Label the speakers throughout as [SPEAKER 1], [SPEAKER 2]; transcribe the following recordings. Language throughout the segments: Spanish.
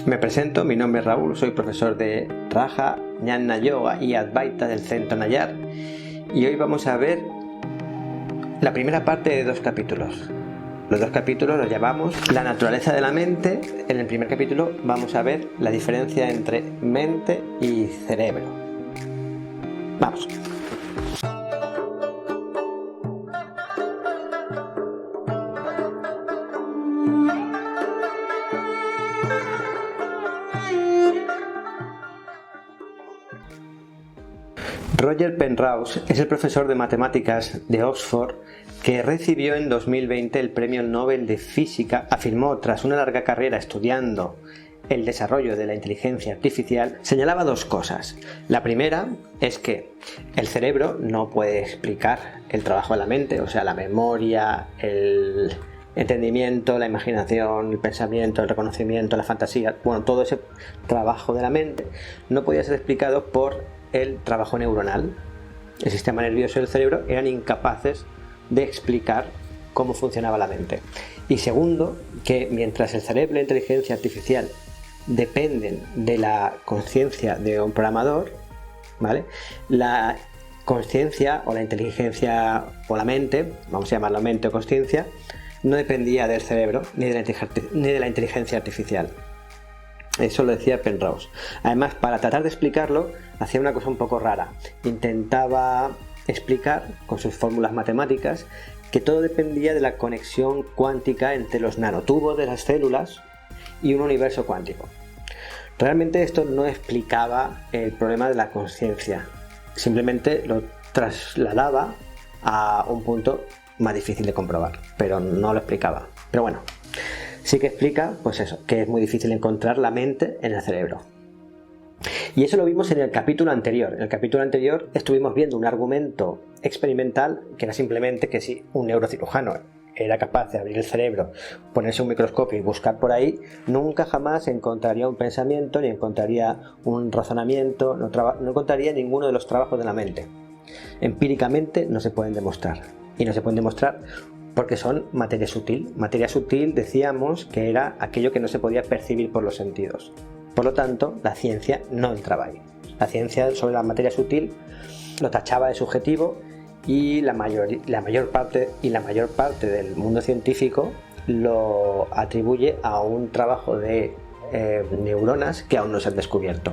[SPEAKER 1] Me presento, mi nombre es Raúl, soy profesor de Raja, Jnana Yoga y Advaita del Centro Nayar, y hoy vamos a ver la primera parte de 2 capítulos. Los 2 capítulos los llamamos La naturaleza de la mente. En el primer capítulo vamos a ver la diferencia entre mente y cerebro. Vamos. Roger Penrose es el profesor de matemáticas de Oxford que recibió en 2020 el Premio Nobel de Física. Afirmó, tras una larga carrera estudiando el desarrollo de la inteligencia artificial, señalaba 2 cosas. La primera es que el cerebro no puede explicar el trabajo de la mente, o sea, la memoria, el entendimiento, la imaginación, el pensamiento, el reconocimiento, la fantasía, bueno, todo ese trabajo de la mente no podía ser explicado por el trabajo neuronal. El sistema nervioso y el cerebro eran incapaces de explicar cómo funcionaba la mente. Y segundo, que mientras el cerebro y la inteligencia artificial dependen de la conciencia de un programador, ¿vale?, la conciencia o la inteligencia o la mente, vamos a llamarlo mente o conciencia, no dependía del cerebro ni de la inteligencia artificial. Eso lo decía Penrose. Además, para tratar de explicarlo, hacía una cosa un poco rara. Intentaba explicar con sus fórmulas matemáticas que todo dependía de la conexión cuántica entre los nanotubos de las células y un universo cuántico. Realmente esto no explicaba el problema de la conciencia, simplemente lo trasladaba a un punto más difícil de comprobar, pero no lo explicaba. Pero bueno, sí que explica, pues eso, que es muy difícil encontrar la mente en el cerebro. Y eso lo vimos en el capítulo anterior. En el capítulo anterior estuvimos viendo un argumento experimental que era simplemente que si un neurocirujano era capaz de abrir el cerebro, ponerse un microscopio y buscar por ahí, nunca jamás encontraría un pensamiento, ni encontraría un razonamiento, no encontraría ninguno de los trabajos de la mente. Empíricamente no se pueden demostrar. Y no se pueden demostrar porque son materia sutil. Materia sutil, decíamos, que era aquello que no se podía percibir por los sentidos. Por lo tanto, la ciencia no entraba ahí. La ciencia sobre la materia sutil lo tachaba de subjetivo y la mayor parte del mundo científico lo atribuye a un trabajo de neuronas que aún no se han descubierto.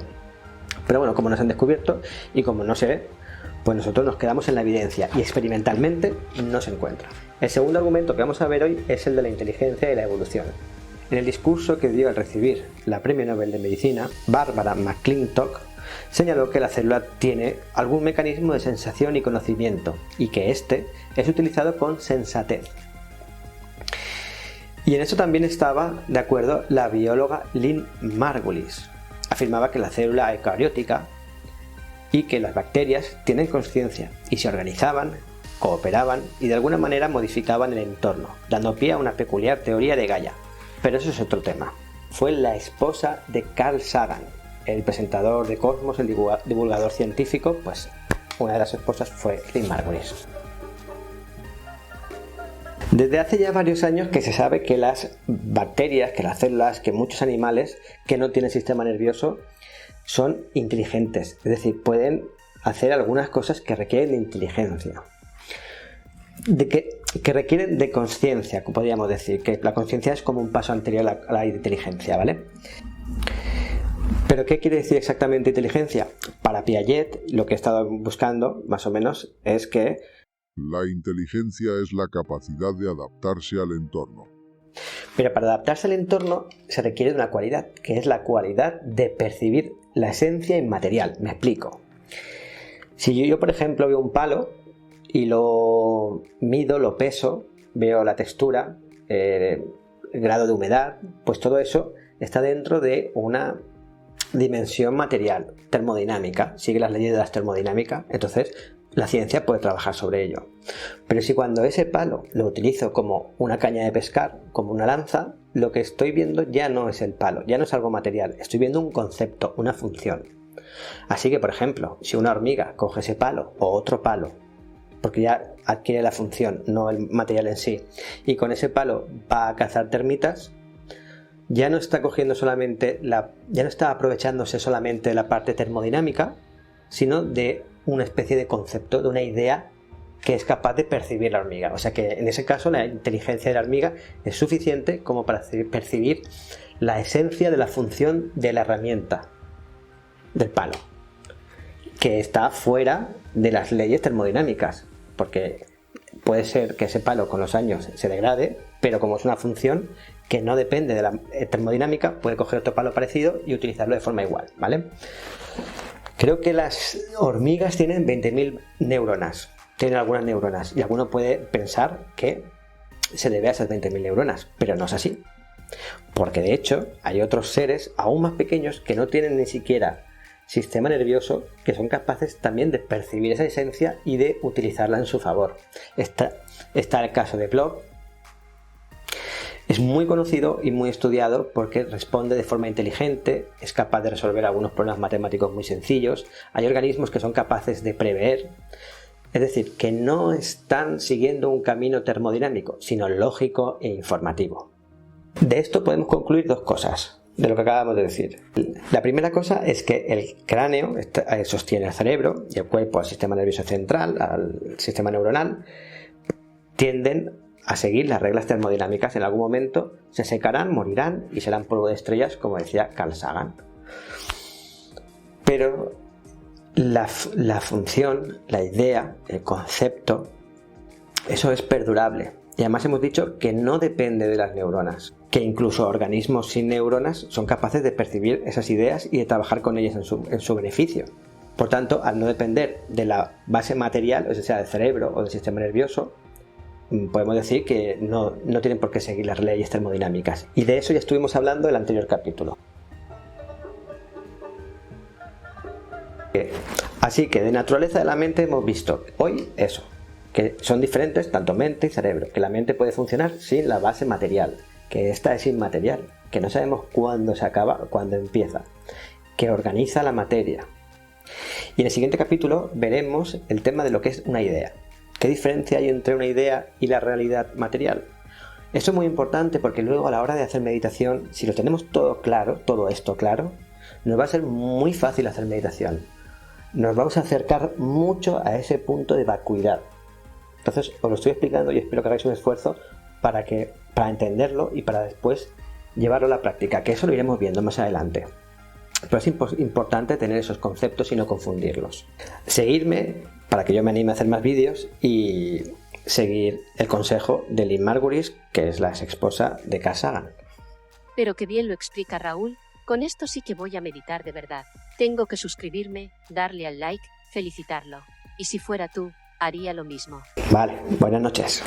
[SPEAKER 1] Pero bueno, como no se han descubierto y como no se ve, pues nosotros nos quedamos en la evidencia y experimentalmente no se encuentra. El segundo argumento que vamos a ver hoy es el de la inteligencia y la evolución. En el discurso que dio al recibir la Premio Nobel de Medicina, Barbara McClintock señaló que la célula tiene algún mecanismo de sensación y conocimiento y que éste es utilizado con sensatez. Y en eso también estaba de acuerdo la bióloga Lynn Margulis. Afirmaba que la célula eucariótica y que las bacterias tienen conciencia y se organizaban, cooperaban y de alguna manera modificaban el entorno, dando pie a una peculiar teoría de Gaia. Pero eso es otro tema. Fue la esposa de Carl Sagan, el presentador de Cosmos, el divulgador científico, pues una de las esposas fue Lynn Margulis. Desde hace ya varios años que se sabe que las bacterias, que las células, que muchos animales que no tienen sistema nervioso son inteligentes, es decir, pueden hacer algunas cosas que requieren de inteligencia, que requieren de conciencia, podríamos decir, que la conciencia es como un paso anterior a la inteligencia, ¿vale? ¿Pero qué quiere decir exactamente inteligencia? Para Piaget, lo que he estado buscando, más o menos, es que
[SPEAKER 2] la inteligencia es la capacidad de adaptarse al entorno.
[SPEAKER 1] Pero para adaptarse al entorno se requiere de una cualidad, que es la cualidad de percibir la esencia inmaterial. Me explico. Si yo, por ejemplo, veo un palo y lo mido, lo peso, veo la textura, el grado de humedad, pues todo eso está dentro de una dimensión material, termodinámica, sigue las leyes de la termodinámica, entonces la ciencia puede trabajar sobre ello. Pero si cuando ese palo lo utilizo como una caña de pescar, como una lanza, lo que estoy viendo ya no es el palo, ya no es algo material, estoy viendo un concepto, una función. Así que, por ejemplo, si una hormiga coge ese palo o otro palo, porque ya adquiere la función, no el material en sí, y con ese palo va a cazar termitas, ya no está cogiendo solamente ya no está aprovechándose solamente de la parte termodinámica, sino de una especie de concepto, de una idea que es capaz de percibir la hormiga. O sea que en ese caso la inteligencia de la hormiga es suficiente como para percibir la esencia de la función de la herramienta, del palo, que está fuera de las leyes termodinámicas, porque puede ser que ese palo con los años se degrade, pero como es una función que no depende de la termodinámica, puede coger otro palo parecido y utilizarlo de forma igual, ¿vale? Creo que las hormigas tienen 20.000 neuronas, tienen algunas neuronas, y alguno puede pensar que se debe a esas 20.000 neuronas, pero no es así, porque de hecho hay otros seres aún más pequeños que no tienen ni siquiera sistema nervioso, que son capaces también de percibir esa esencia y de utilizarla en su favor. Está el caso de Blob. Es muy conocido y muy estudiado porque responde de forma inteligente, es capaz de resolver algunos problemas matemáticos muy sencillos. Hay organismos que son capaces de prever, es decir, que no están siguiendo un camino termodinámico, sino lógico e informativo. De esto podemos concluir dos cosas de lo que acabamos de decir. La primera cosa es que el cráneo sostiene el cerebro y el cuerpo al sistema nervioso central, al sistema neuronal, tienden a seguir las reglas termodinámicas. En algún momento se secarán, morirán y serán polvo de estrellas, como decía Carl Sagan. Pero la función, la idea, el concepto, eso es perdurable. Y además hemos dicho que no depende de las neuronas, que incluso organismos sin neuronas son capaces de percibir esas ideas y de trabajar con ellas en su beneficio. Por tanto, al no depender de la base material, o sea, del cerebro o del sistema nervioso, podemos decir que no tienen por qué seguir las leyes termodinámicas. Y de eso ya estuvimos hablando en el anterior capítulo. Así que de naturaleza de la mente hemos visto hoy eso, que son diferentes tanto mente y cerebro, que la mente puede funcionar sin la base material, que esta es inmaterial, que no sabemos cuándo se acaba, cuándo empieza, que organiza la materia. Y en el siguiente capítulo veremos el tema de lo que es una idea. ¿Qué diferencia hay entre una idea y la realidad material? Esto es muy importante porque luego a la hora de hacer meditación, si lo tenemos todo claro, todo esto claro, nos va a ser muy fácil hacer meditación. Nos vamos a acercar mucho a ese punto de vacuidad. Entonces os lo estoy explicando y espero que hagáis un esfuerzo para entenderlo y para después llevarlo a la práctica, que eso lo iremos viendo más adelante. Pero es importante tener esos conceptos y no confundirlos. Seguidme para que yo me anime a hacer más vídeos y seguir el consejo de Lynn Margulis, que es la ex esposa de Carl Sagan.
[SPEAKER 3] Pero qué bien lo explica Raúl, con esto sí que voy a meditar de verdad. Tengo que suscribirme, darle al like, felicitarlo. Y si fuera tú, haría lo mismo.
[SPEAKER 1] Vale, buenas noches.